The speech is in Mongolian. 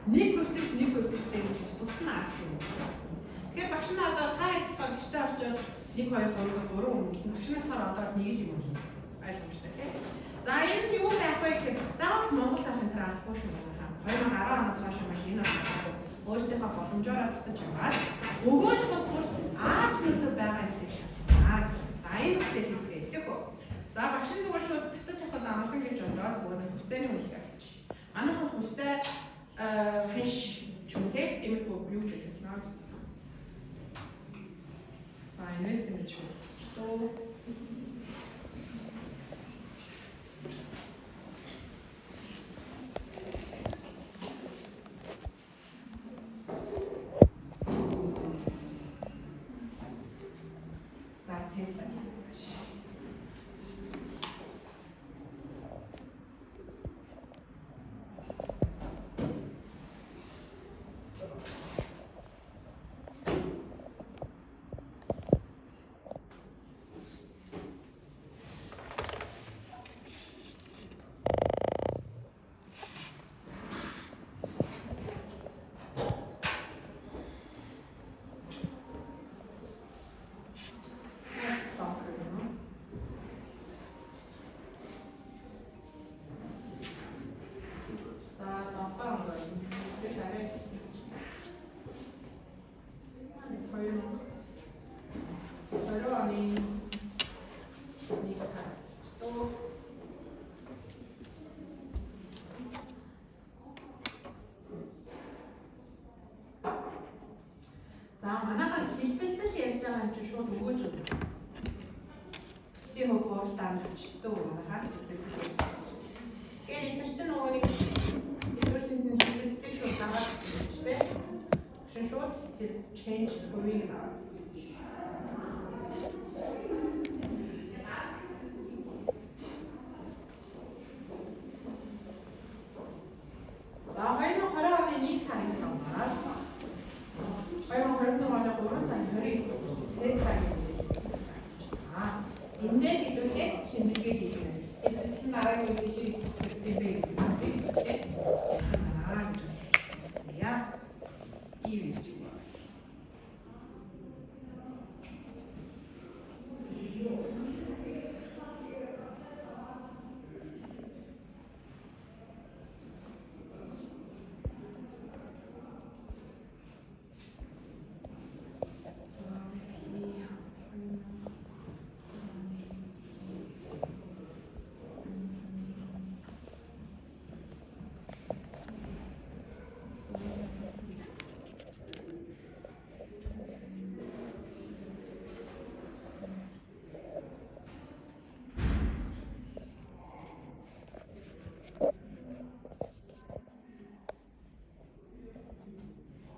нэг үсэгчтэй тусна гэж юм байна. Тэгэхээр багш нь одоо та адилхан гişтэй очиод 1 2 3 3 үнэлнэ. Багш нь болохоор одоо нэг л юм үнэлнэ гэсэн. Ойлгомжтой тийм. За энэ нь юу байх вэ гэхээр заавал Монгол ахын транспорт шүү байна. 2010 оноос хойш маш энэ өөрсдийнхөө боломжоор татаж аваад өгөөж тусгуур аач нөлөө байгаа эсрэг шалтгаан. За энэ үгтэй хийцгээе гэх үү. За багш нь зүгээр шууд татаж авахд амархан гэж бодоод зүгээр хүсцээний үйлдэл авч. Манайхан хүсцээ хаш чүнтэй эмэхүү юу ч хэлэх наа гэсэн. За инвестмент шүү. За манайхан хэлбэлцэл ярьж байгаа юм чинь шууд өгөөж өгнө. Тийм боолтаа амжилттай манайхаа хэлбэлцэл ярьж байгаа шүү. Тэгэхээр энэ чинь нөгөө нэг хэлбэлцэлд нь хэлбэлцлийг шууд дагаад шүү дээ. Шин шууд тэр change хувийг авах.